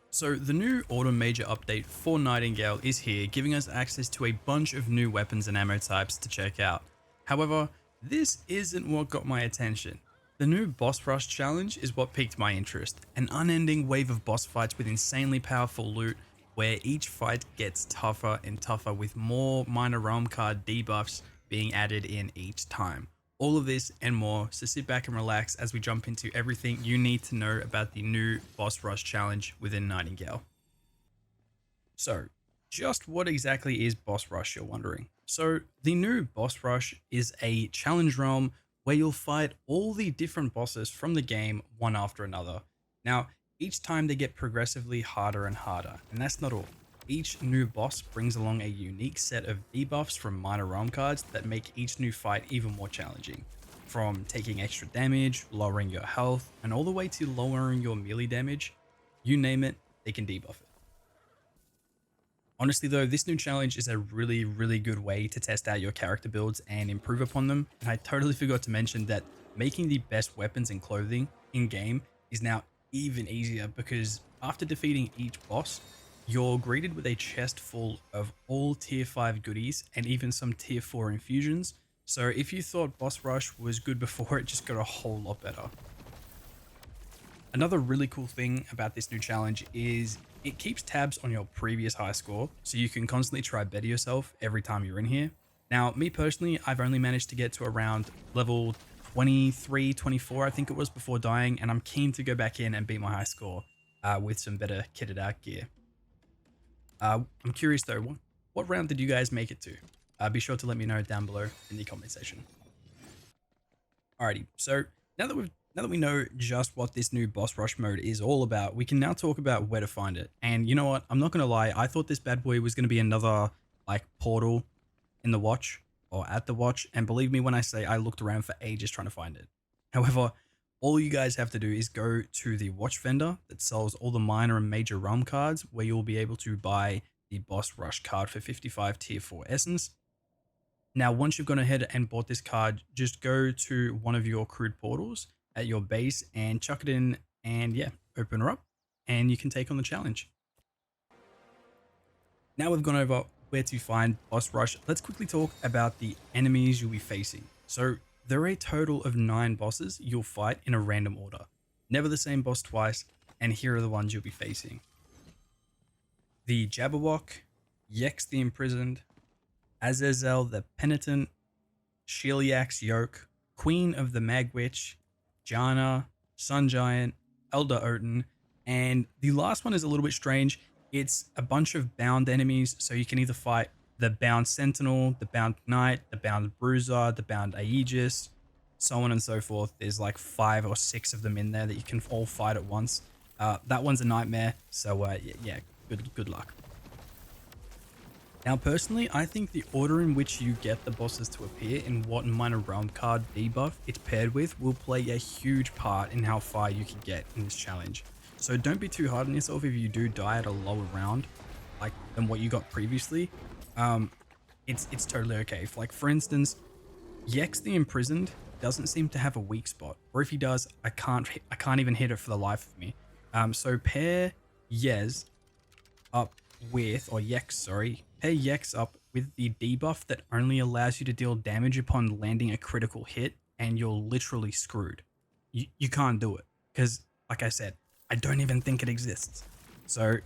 So the new Autumn Major update for Nightingale is here, giving us access to a bunch of new weapons and ammo types to check out. However, this isn't what got my attention. The new Boss Rush challenge is what piqued my interest, an unending wave of boss fights with insanely powerful loot, where each fight gets tougher and tougher with more minor realm card debuffs being added in each time. All of this and more, so sit back and relax as we jump into everything you need to know about the new Boss Rush challenge within Nightingale. So, just what exactly is Boss Rush, you're wondering? So, the new Boss Rush is a challenge realm where you'll fight all the different bosses from the game one after another. Now, each time they get progressively harder and harder, and that's not all. Each new boss brings along a unique set of debuffs from minor realm cards that make each new fight even more challenging. From taking extra damage, lowering your health, and all the way to lowering your melee damage, you name it, they can debuff it. Honestly though, this new challenge is a really good way to test out your character builds and improve upon them, and I totally forgot to mention that making the best weapons and clothing in game is now even easier because after defeating each boss, you're greeted with a chest full of all tier 5 goodies and even some tier 4 infusions, so if you thought Boss Rush was good before, it just got a whole lot better. Another really cool thing about this new challenge is it keeps tabs on your previous high score, so you can constantly try better yourself every time you're in here. Now, me personally, I've only managed to get to around level 23, 24, I think it was, before dying, and I'm keen to go back in and beat my high score with some better kitted out gear. I'm curious though, what round did you guys make it to? Be sure to let me know down below in the comment section. Alrighty, so now that we know just what this new Boss Rush mode is all about, we can now talk about where to find it. And you know what? I'm not gonna lie, I thought this bad boy was gonna be another like portal in the watch or at the watch, and believe me when I say I looked around for ages trying to find it. However, all you guys have to do is go to the watch vendor that sells all the minor and major realm cards, where you'll be able to buy the Boss Rush card for 55 tier 4 essence. Now, once you've gone ahead and bought this card, just go to one of your crude portals at your base and chuck it in, and yeah, open her up and you can take on the challenge. Now we've gone over where to find Boss Rush, let's quickly talk about the enemies you'll be facing. So there are a total of 9 bosses you'll fight in a random order. Never the same boss twice, and here are the ones you'll be facing. The Jabberwock, Yex the Imprisoned, Azazel the Penitent, Sheliak's Yoke, Queen of the Magwitch, Jana, Sun Giant, Elder Oten, and the last one is a little bit strange. It's a bunch of bound enemies, so you can either fight the bound Sentinel, the bound Knight, the bound Bruiser, the bound Aegis, so on and so forth. There's like 5 or 6 of them in there that you can all fight at once. That one's a nightmare, so yeah, good luck. Now personally, I think the order in which you get the bosses to appear and what minor realm card debuff it's paired with will play a huge part in how far you can get in this challenge. So don't be too hard on yourself if you do die at a lower round like than what you got previously. It's totally okay. For instance, Yex the Imprisoned doesn't seem to have a weak spot, or if he does, I can't even hit it for the life of me. So pair Yez up with, or Yex, sorry, pair Yex up with the debuff that only allows you to deal damage upon landing a critical hit, and you're literally screwed. You can't do it because, like I said, I don't even think it exists. So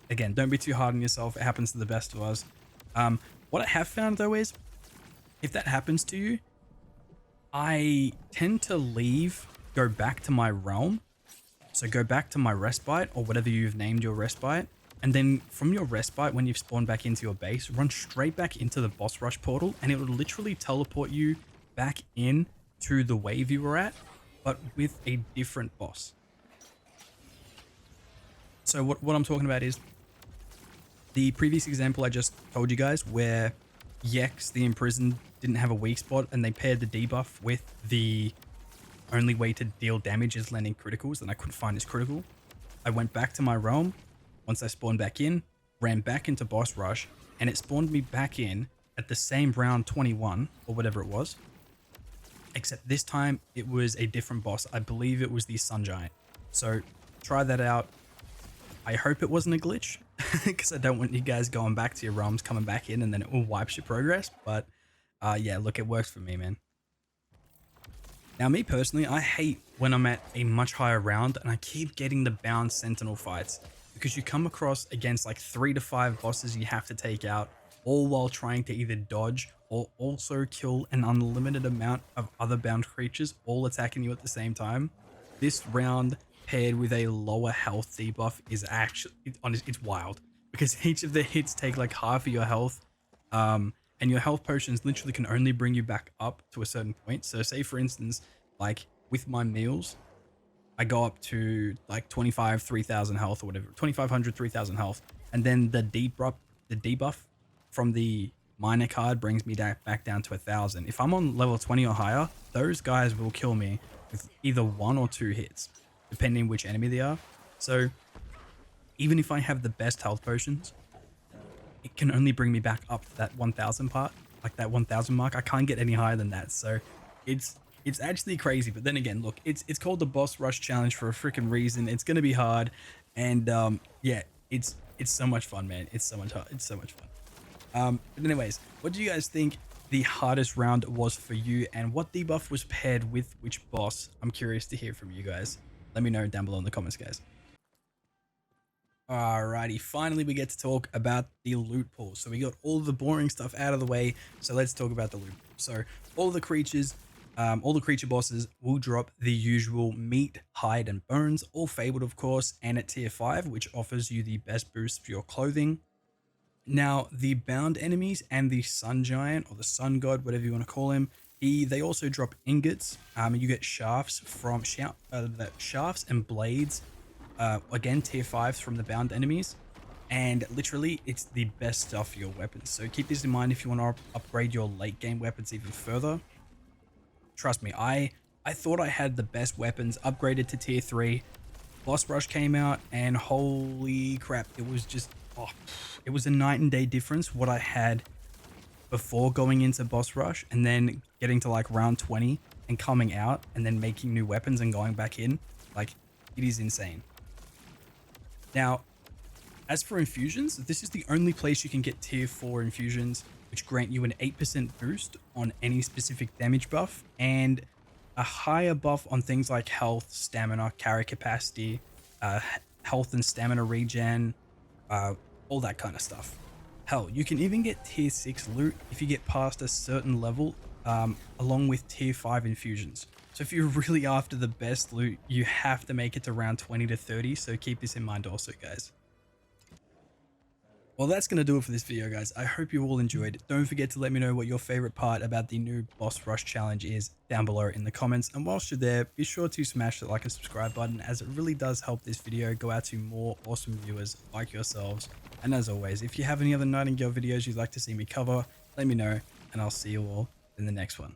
again, don't be too hard on yourself. It happens to the best of us. What I have found though is, if that happens to you, I tend to go back to my realm. So go back to my respite or whatever you've named your respite. And then from your respite, when you've spawned back into your base, run straight back into the Boss Rush portal, and it will literally teleport you back in to the wave you were at, but with a different boss. So what I'm talking about is the previous example I just told you guys, where Yex the Imprisoned didn't have a weak spot and they paired the debuff with the only way to deal damage is landing criticals, and I couldn't find his critical. I went back to my realm. Once I spawned back in, ran back into Boss Rush, and it spawned me back in at the same round 21 or whatever it was, except this time it was a different boss. I believe it was the Sun Giant. So try that out. I hope it wasn't a glitch because I don't want you guys going back to your realms, coming back in, and then it will wipe your progress. But yeah, look, it works for me, man. Now, me personally, I hate when I'm at a much higher round and I keep getting the bound sentinel fights because you come across against like 3 to 5 bosses you have to take out, all while trying to either dodge or also kill an unlimited amount of other bound creatures all attacking you at the same time. This round paired with a lower health debuff is actually, it's wild because each of the hits take like half of your health. And your health potions literally can only bring you back up to a certain point. So say for instance, like with my meals, I go up to like 25, 3000 health or whatever, 2500, 3000 health. And then the debuff from the minor card brings me back down to 1000. If I'm on level 20 or higher, those guys will kill me with either 1 or 2 hits, depending which enemy they are. So even if I have the best health potions, it can only bring me back up to that 1000 part, like that 1000 mark. I can't get any higher than that. So it's actually crazy. But then again, look, it's called the boss rush challenge for a freaking reason. It's going to be hard. And yeah, it's so much fun, man. It's so much hard. It's so much fun. But anyways, what do you guys think the hardest round was for you, and what debuff was paired with which boss? I'm curious to hear from you guys. Let me know down below in the comments, guys. Alrighty, finally we get to talk about the loot pool. So we got all the boring stuff out of the way, so let's talk about the loot pool. So all the creatures, all the creature bosses will drop the usual meat, hide, and bones, all fabled of course, and at tier 5, which offers you the best boost for your clothing. Now, the bound enemies and the sun giant, or the sun god, whatever you want to call him, they also drop ingots. You get shafts from shafts and blades. Again, tier 5s from the bound enemies, and literally it's the best stuff for your weapons. So keep this in mind if you want to upgrade your late game weapons even further. Trust me, I thought I had the best weapons upgraded to tier 3. Boss rush came out and holy crap, it was just, it was a night and day difference what I had before going into boss rush and then getting to like round 20 and coming out and then making new weapons and going back in. Like, it is insane. Now, as for infusions, this is the only place you can get tier 4 infusions, which grant you an 8% boost on any specific damage buff and a higher buff on things like health, stamina, carry capacity, health and stamina regen, all that kind of stuff. Hell, you can even get tier 6 loot if you get past a certain level, along with tier 5 infusions. So if you're really after the best loot, you have to make it to round 20 to 30. So keep this in mind also, guys. Well, that's going to do it for this video, guys. I hope you all enjoyed. Don't forget to let me know what your favorite part about the new boss rush challenge is down below in the comments. And whilst you're there, be sure to smash the like and subscribe button, as it really does help this video go out to more awesome viewers like yourselves. And as always, if you have any other Nightingale videos you'd like to see me cover, let me know, and I'll see you all in the next one.